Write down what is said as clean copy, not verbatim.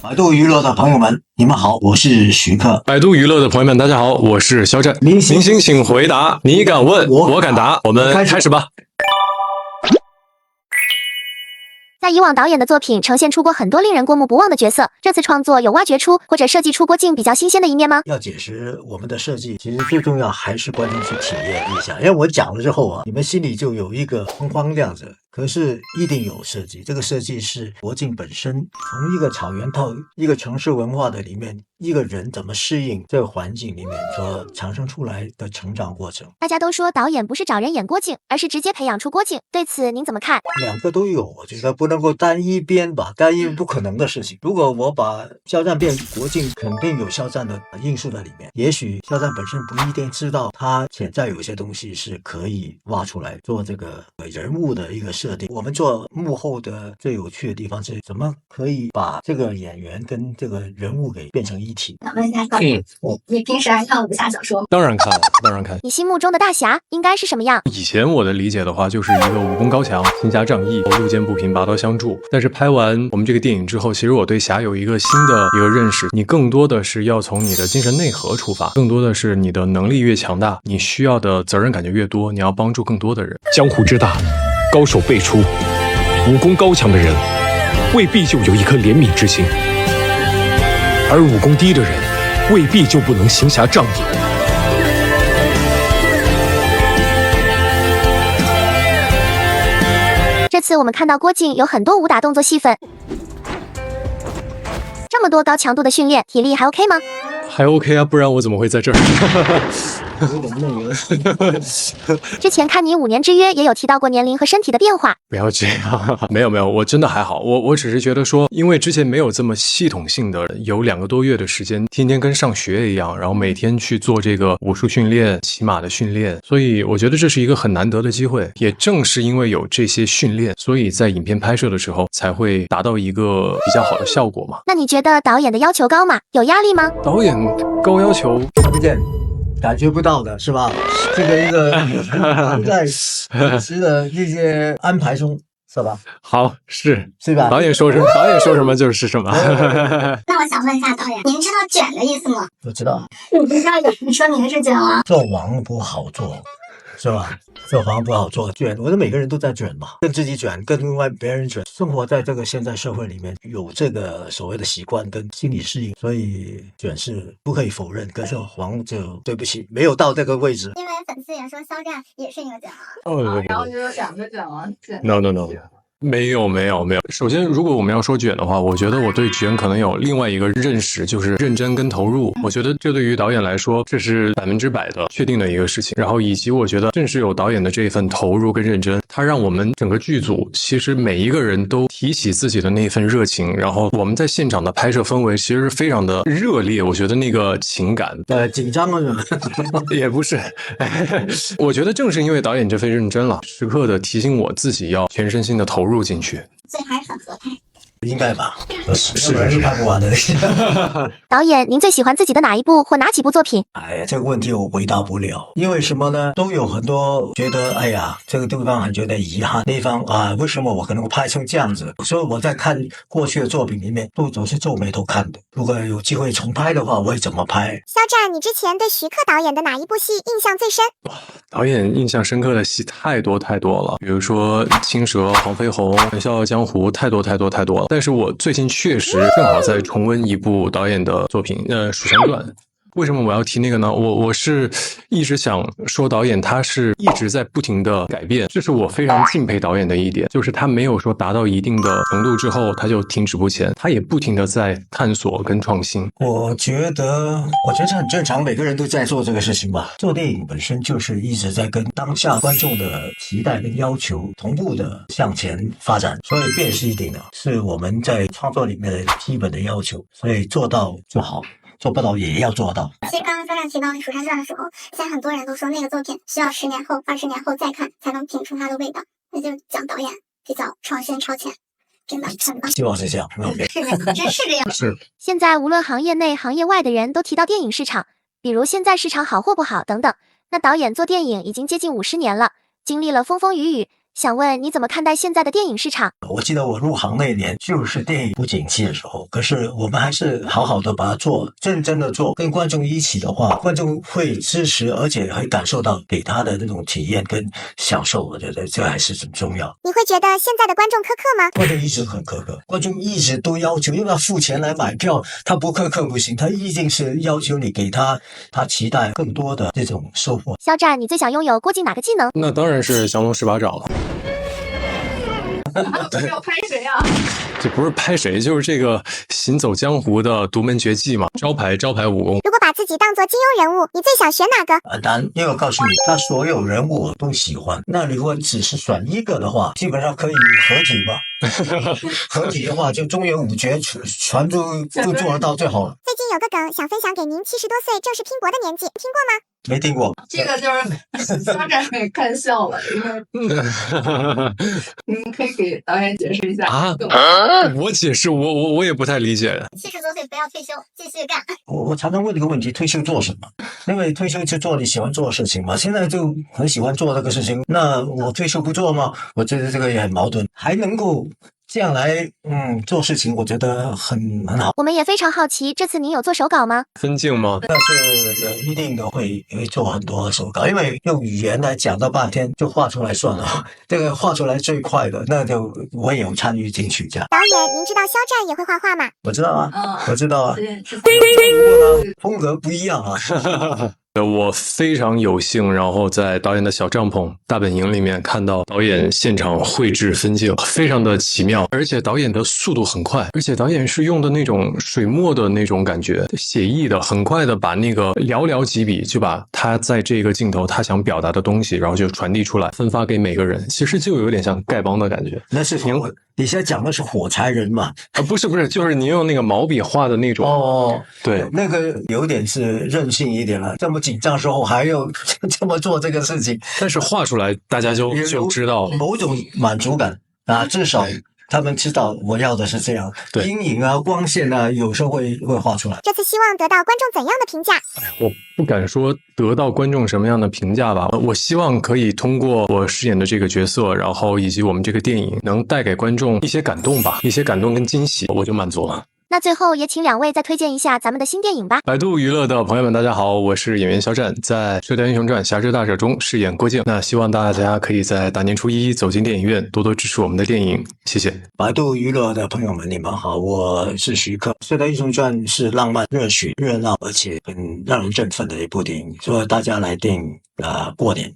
百度娱乐的朋友们，你们好，我是徐克。百度娱乐的朋友们，大家好，我是肖战。明星请回答，你敢问，我敢答。我们开始吧。在以往导演的作品呈现出过很多令人过目不忘的角色，这次创作有挖掘出或者设计出郭靖比较新鲜的一面吗？要解释我们的设计，其实最重要还是观众去体验一下，因为我讲了之后啊，你们心里就有一个框框这样子。可是一定有设计，这个设计是郭靖本身从一个草原到一个城市文化的里面，一个人怎么适应这个环境里面所产生出来的成长过程。大家都说导演不是找人演郭靖，而是直接培养出郭靖，对此您怎么看？两个都有，我觉得不能够单一边吧，单一不可能的事情。如果我把肖战变郭靖，肯定有肖战的因素在里面。也许肖战本身不一定知道，他潜在有些东西是可以挖出来做这个人物的一个设定。我们做幕后的最有趣的地方是怎么可以把这个演员跟这个人物给变成一体。想问一下导演，你平时爱看武侠小说吗？当然看了，当然看。你心目中的大侠应该是什么样？以前我的理解的话，就是一个武功高强、行侠仗义、路见不平拔刀相助。但是拍完我们这个电影之后，其实我对侠有一个新的一个认识，你更多的是要从你的精神内核出发，更多的是你的能力越强大，你需要的责任感就越多，你要帮助更多的人。江湖之大，高手辈出，武功高强的人未必就有一颗怜悯之心，而武功低的人未必就不能行侠仗义。这次我们看到郭靖有很多武打动作戏份，这么多高强度的训练，体力还 OK 吗？还 OK 啊，不然我怎么会在这儿？有点累了。之前看你5年之约也有提到过年龄和身体的变化。不要这样，没有，我真的还好，我只是觉得说，因为之前没有这么系统性的有2个多月的时间，天天跟上学一样，然后每天去做这个武术训练、骑马的训练，所以我觉得这是一个很难得的机会。也正是因为有这些训练，所以在影片拍摄的时候才会达到一个比较好的效果嘛。那你觉得导演的要求高吗？有压力吗？导演高要求，看不见。感觉不到的是吧？这个一个在平时的这些安排中，是吧？好，是吧？导演说什么就是什么。那我想问一下导演，您知道卷的意思吗？我知道。你不知道有人说您是卷王？做王不好做，是吧？做王不好做，卷，我们每个人都在卷嘛，跟自己卷，跟另外别人卷。生活在这个现在社会里面，有这个所谓的习惯跟心理适应，所以卷是不可以否认。可是王就对不起，没有到这个位置。因为粉丝也说肖战也是一个卷王。然后就有2个卷王。No。没有。首先，如果我们要说卷的话，我觉得我对卷可能有另外一个认识，就是认真跟投入。我觉得这对于导演来说，这是100%的确定的一个事情。然后以及我觉得正是有导演的这一份投入跟认真，他让我们整个剧组其实每一个人都提起自己的那份热情。然后我们在现场的拍摄氛围其实非常的热烈，我觉得那个情感紧张了也不是。我觉得正是因为导演这份认真了，时刻的提醒我自己要全身心的投入进去，所以还是很合拍。应该吧，是看不完的。导演，您最喜欢自己的哪一部或哪几部作品？哎呀，这个问题我回答不了，因为什么呢？都有很多觉得，哎呀，这个地方还觉得遗憾，那方啊，为什么我可能拍成这样子？所以我在看过去的作品里面，都总是皱眉头看的。如果有机会重拍的话，我会怎么拍？肖战，你之前对徐克导演的哪一部戏印象最深？导演印象深刻的戏太多了，比如说《青蛇》《黄飞鸿》《笑傲江湖》，太多了。但是我最近确实正好在重温一部导演的作品，《蜀山传》。为什么我要提那个呢？我是一直想说，导演他是一直在不停的改变，这是我非常敬佩导演的一点，就是他没有说达到一定的程度之后他就停止不前，他也不停的在探索跟创新。我觉得这很正常，每个人都在做这个事情吧。做电影本身就是一直在跟当下观众的期待跟要求同步的向前发展，所以变是一定的，是我们在创作里面的基本的要求，所以做到就好。做不到也要做到。其实刚刚肖战提到《蜀山传》的时候，现在很多人都说那个作品需要10年后、20年后再看才能品出它的味道，那就讲导演比较创新超前，真的很棒。希望是这样。是的，真是这样。是。现在无论行业内行业外的人都提到电影市场，比如现在市场好或不好等等。那导演做电影已经接近50年了，经历了风风雨雨，想问你怎么看待现在的电影市场？我记得我入行那年就是电影不景气的时候，可是我们还是好好的把它做，认真的做，跟观众一起的话，观众会支持，而且会感受到给他的那种体验跟享受，我觉得这还是很重要。你会觉得现在的观众苛刻吗？观众一直很苛刻，观众一直都要求，因为他付钱来买票，他不苛刻不行，他一定是要求你给他期待更多的这种收获。肖战，你最想拥有郭靖哪个技能？那当然是降龙十八掌了。要拍谁啊？这不是拍谁，就是这个行走江湖的独门绝技嘛，招牌武功。如果把自己当作金庸人物，你最想选哪个？很难，因为我告诉你，他所有人物我都喜欢。那如果只是选一个的话，基本上可以合体吧。合体的话，就中原五绝全都做得到最好了。最近有个梗想分享给您，70多岁正是拼搏的年纪，听过吗？没听过，这个就是肖战给看笑了，因为你可以给导演解释一下啊？我解释，我也不太理解。 70多岁不要退休，继续干。我常常问这个问题：退休做什么？因为退休就做你喜欢做的事情嘛。现在就很喜欢做这个事情，那我退休不做吗？我觉得这个也很矛盾，还能够这样来做事情，我觉得很好。我们也非常好奇，这次您有做手稿吗？分镜吗？但是一定的会做很多手稿，因为用语言来讲到半天就画出来算了，这个画出来最快的，那就我也有参与进去这样。导演，您知道肖战也会画画吗？我知道啊，我知道啊，是不过呢，风格不一样啊。我非常有幸，然后在导演的小帐篷大本营里面看到导演现场绘制分镜，非常的奇妙，而且导演的速度很快，而且导演是用的那种水墨的那种感觉，写意的，很快的把那个寥寥几笔就把他在这个镜头他想表达的东西，然后就传递出来，分发给每个人，其实就有点像丐帮的感觉。那是你现在讲的是火柴人嘛？不是，就是您用那个毛笔画的那种。哦，对，那个有点是任性一点了，这么紧张时候还要这么做这个事情，但是画出来大家就知道了某种满足感啊，至少他们知道我要的是这样，对，阴影啊、光线啊，有时候会画出来。这次希望得到观众怎样的评价？我不敢说得到观众什么样的评价吧，我希望可以通过我饰演的这个角色，然后以及我们这个电影，能带给观众一些感动吧，一些感动跟惊喜，我就满足了。那最后也请2位再推荐一下咱们的新电影吧。百度娱乐的朋友们，大家好，我是演员肖战，在《射雕英雄传：侠之大者》中饰演郭靖。那希望大家可以在大年初一走进电影院，多多支持我们的电影，谢谢。百度娱乐的朋友们，你们好，我是徐克。《射雕英雄传》是浪漫、热血、热闹，而且很让人振奋的一部电影，所以大家来电影过年。